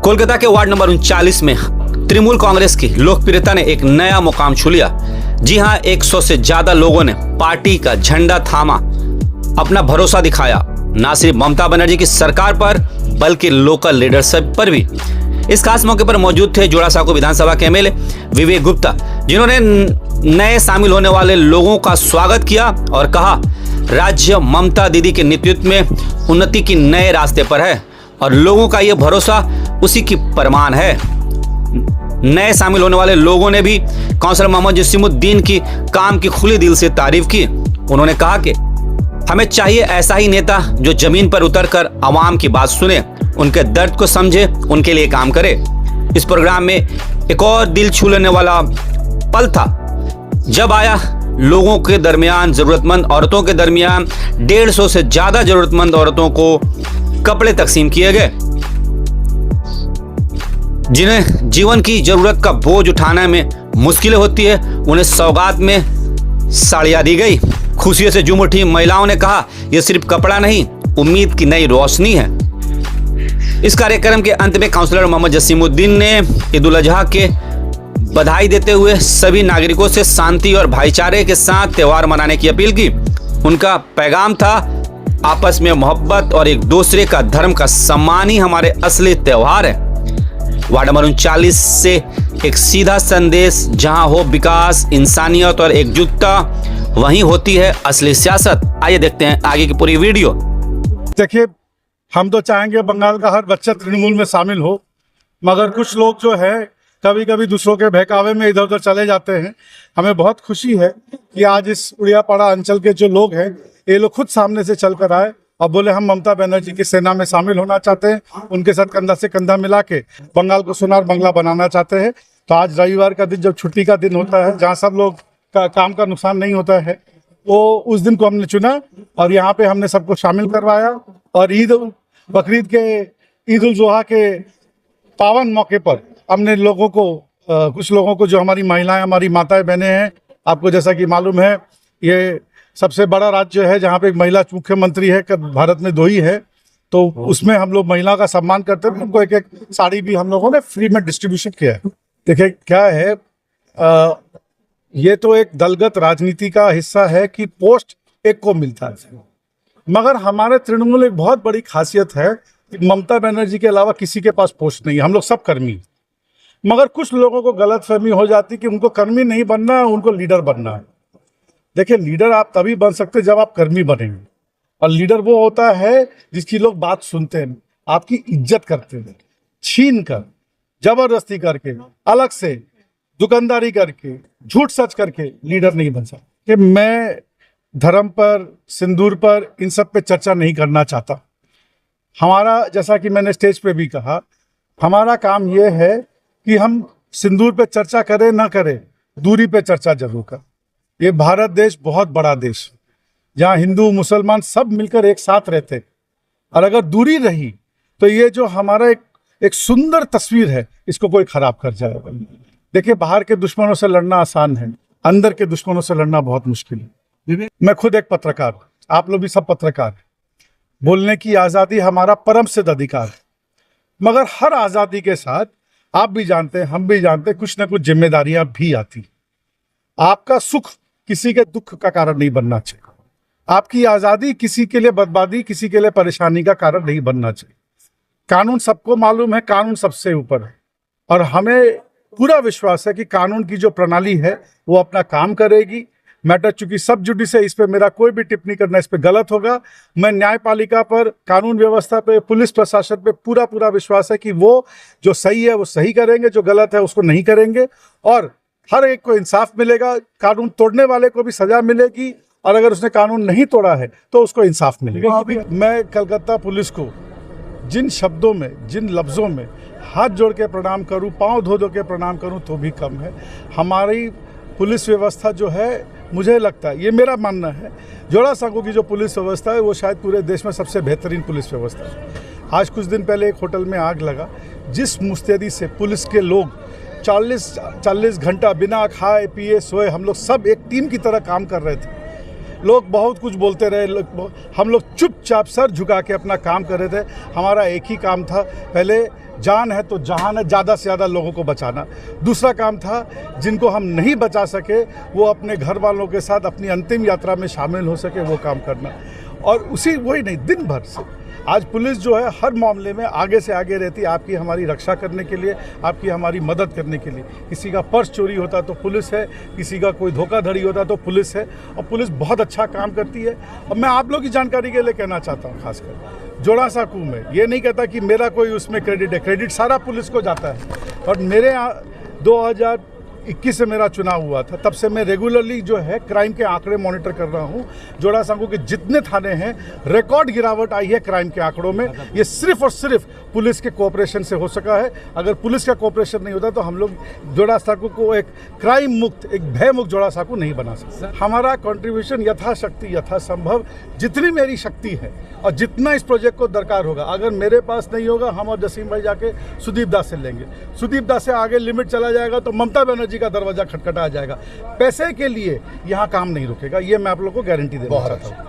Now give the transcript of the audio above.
कोलकाता के ward number 39 में तृणमूल कांग्रेस की लोकप्रियता ने एक नया मुकाम छू लिया। जी हां, 100 से ज्यादा लोगों ने पार्टी का झंडा थामा, अपना भरोसा दिखाया, न सिर्फ ममता बनर्जी की सरकार पर बल्कि लोकल लीडरशिप पर भी। इस खास मौके पर मौजूद थे जोड़ासांको विधानसभा के एमएलए विवेक गुप्ता, जिन्होंने नए शामिल होने वाले लोगों का स्वागत किया और कहा, राज्य ममता दीदी के नेतृत्व में उन्नति की नए रास्ते पर है और लोगों का यह भरोसा उसी की प्रमाण है। नए शामिल होने वाले लोगों ने भी काउंसलर मोहम्मद जसीमुद्दीन की काम की खुले दिल से तारीफ की। उन्होंने कहा कि हमें चाहिए ऐसा ही नेता जो जमीन पर उतरकर आवाम की बात सुने, उनके दर्द को समझे, उनके लिए काम करे। इस प्रोग्राम में एक और दिल छू लेने वाला पल था जब आया लोगों के दरमियान, जरूरतमंद औरतों के दरमियान 150 से ज्यादा जरूरतमंद औरतों को कपड़े तकसीम किए गए, जिन्हें जीवन की जरूरत का बोझ उठाने में मुश्किलें होती है। उन्हें सौगात में साड़ियां दी गई। खुशियों से झूम उठी महिलाओं ने कहा, यह सिर्फ कपड़ा नहीं, उम्मीद की नई रोशनी है। इस कार्यक्रम के अंत में काउंसलर मोहम्मद जसीमुद्दीन ने ईद उल अजहा के बधाई देते हुए सभी नागरिकों से शांति और भाईचारे के साथ त्योहार मनाने की अपील की। उनका पैगाम था, आपस में मोहब्बत और एक दूसरे का धर्म का सम्मान ही हमारे असली त्योहार है। वार्ड नंबर 39 से एक सीधा संदेश, जहां हो विकास, इंसानियत और एकजुटता, वहीं होती है असली सियासत। आइए देखते हैं आगे की पूरी वीडियो। देखिए, हम तो चाहेंगे बंगाल का हर बच्चा तृणमूल में शामिल हो, मगर कुछ लोग जो है कभी कभी दूसरों के बहकावे में इधर उधर चले जाते हैं। हमें बहुत खुशी है कि आज इस उड़ियापाड़ा अंचल के जो लोग हैं, ये लोग खुद सामने से चल कर आए और बोले हम ममता बनर्जी की सेना में शामिल होना चाहते हैं, उनके साथ कंधा से कंधा मिला के बंगाल को सोनार बंगला बनाना चाहते हैं। तो आज रविवार का दिन, जब छुट्टी का दिन होता है, जहाँ सब लोग का काम का नुकसान नहीं होता है, वो उस दिन को हमने चुना और यहाँ पे हमने सबको शामिल करवाया। और बकरीद के, ईद उल जुहा के पावन मौके पर हमने लोगों को, कुछ लोगों को, जो हमारी महिलाएं, हमारी माताएं बहनें हैं, आपको जैसा कि मालूम है, ये सबसे बड़ा राज्य है जहाँ पे एक महिला मुख्यमंत्री है, भारत में 2 ही है, तो उसमें हम लोग महिला का सम्मान करते हैं। उनको एक एक साड़ी भी हम लोगों ने फ्री में डिस्ट्रीब्यूशन किया है। देखिए क्या है, ये तो एक दलगत राजनीति का हिस्सा है कि पोस्ट एक को मिलता है, मगर हमारे तृणमूल एक बहुत बड़ी खासियत है कि ममता बनर्जी के अलावा किसी के पास पोस्ट नहीं है, हम लोग सब कर्मी। मगर कुछ लोगों को गलतफहमी हो जाती कि उनको कर्मी नहीं बनना है, उनको लीडर बनना है। देखिए, लीडर आप तभी बन सकते जब आप कर्मी बनेंगे, और लीडर वो होता है जिसकी लोग बात सुनते हैं, आपकी इज्जत करते हैं। छीन कर, जबरदस्ती करके, अलग से दुकानदारी करके, झूठ सच करके लीडर नहीं बन सकते। मैं धर्म पर, सिंदूर पर, इन सब पे चर्चा नहीं करना चाहता। हमारा, जैसा कि मैंने स्टेज पे भी कहा, हमारा काम यह है कि हम सिंदूर पे चर्चा करें ना करें, दूरी पे चर्चा जरूर करें। ये भारत देश बहुत बड़ा देश, जहाँ हिंदू मुसलमान सब मिलकर एक साथ रहते हैं, और अगर दूरी रही तो ये जो हमारा एक सुंदर तस्वीर है, इसको कोई खराब कर जाएगा। देखिए, बाहर के दुश्मनों से लड़ना आसान है, अंदर के दुश्मनों से लड़ना बहुत मुश्किल है। मैं खुद एक पत्रकार, आप लोग भी सब पत्रकार हैं। बोलने की आज़ादी हमारा परम सिद्ध अधिकार है, मगर हर आज़ादी के साथ आप भी जानते हैं, हम भी जानते हैं, कुछ ना कुछ जिम्मेदारियां भी आती। आपका सुख किसी के दुख का कारण नहीं बनना चाहिए, आपकी आज़ादी किसी के लिए बर्बादी, किसी के लिए परेशानी का कारण नहीं बनना चाहिए। कानून सबको मालूम है, कानून सबसे ऊपर है, और हमें पूरा विश्वास है कि कानून की जो प्रणाली है वो अपना काम करेगी। मैटर चूंकि सब जुडिस है, इस पे मेरा कोई भी टिप्पणी करना इस पे गलत होगा। मैं न्यायपालिका पर, कानून व्यवस्था पे, पुलिस प्रशासन पे पूरा विश्वास है कि वो जो सही है वो सही करेंगे, जो गलत है उसको नहीं करेंगे, और हर एक को इंसाफ मिलेगा। कानून तोड़ने वाले को भी सजा मिलेगी, और अगर उसने कानून नहीं तोड़ा है तो उसको इंसाफ मिलेगा। मैं कलकत्ता पुलिस को जिन शब्दों में, जिन लफ्ज़ों में हाथ जोड़ के प्रणाम करूं, पाँव धो धो के प्रणाम करूं, तो भी कम है। हमारी पुलिस व्यवस्था जो है, मुझे लगता है, ये मेरा मानना है, जोड़ासांको की जो पुलिस व्यवस्था है वो शायद पूरे देश में सबसे बेहतरीन पुलिस व्यवस्था है। आज कुछ दिन पहले एक होटल में आग लगा, जिस मुस्तैदी से पुलिस के लोग 40 घंटा बिना खाए पिए सोए, हम लोग सब एक टीम की तरह काम कर रहे थे। लोग बहुत कुछ बोलते रहे, हम लोग चुपचाप सर झुका के अपना काम कर रहे थे। हमारा एक ही काम था, पहले जान है तो जहान है, ज़्यादा से ज़्यादा लोगों को बचाना। दूसरा काम था, जिनको हम नहीं बचा सके वो अपने घर वालों के साथ अपनी अंतिम यात्रा में शामिल हो सके, वो काम करना। और वही नहीं, दिन भर से आज पुलिस जो है हर मामले में आगे से आगे रहती है, आपकी हमारी रक्षा करने के लिए, आपकी हमारी मदद करने के लिए। किसी का पर्स चोरी होता तो पुलिस है, किसी का कोई धोखाधड़ी होता तो पुलिस है, और पुलिस बहुत अच्छा काम करती है। और मैं आप लोग की जानकारी के लिए कहना चाहता हूँ, खासकर जोड़ासांकू में, ये नहीं कहता कि मेरा कोई उसमें क्रेडिट है, क्रेडिट सारा पुलिस को जाता है। और मेरे यहाँ 2021 से मेरा चुनाव हुआ था, तब से मैं रेगुलरली जो है क्राइम के आंकड़े मॉनिटर कर रहा हूँ। जोड़ासांकू के जितने थाने हैं, रिकॉर्ड गिरावट आई है क्राइम के आंकड़ों में। ये सिर्फ और सिर्फ पुलिस के कोऑपरेशन से हो सका है। अगर पुलिस का कोऑपरेशन नहीं होता तो हम लोग जोड़ासांकू को एक क्राइम मुक्त, एक भय मुक्त जोड़ासांकू नहीं बना सकते। हमारा कंट्रीब्यूशन यथाशक्ति, यथासंभव, जितनी मेरी शक्ति है और जितना इस प्रोजेक्ट को दरकार होगा, अगर मेरे पास नहीं होगा, हम और जसीम भाई जाके सुदीप दास से लेंगे। सुदीप दास से आगे लिमिट चला जाएगा तो ममता बनर्जी का दरवाजा खटखटा जाएगा। पैसे के लिए यहाँ काम नहीं रुकेगा, ये मैं आप लोगों को गारंटी देना चाहता हूँ।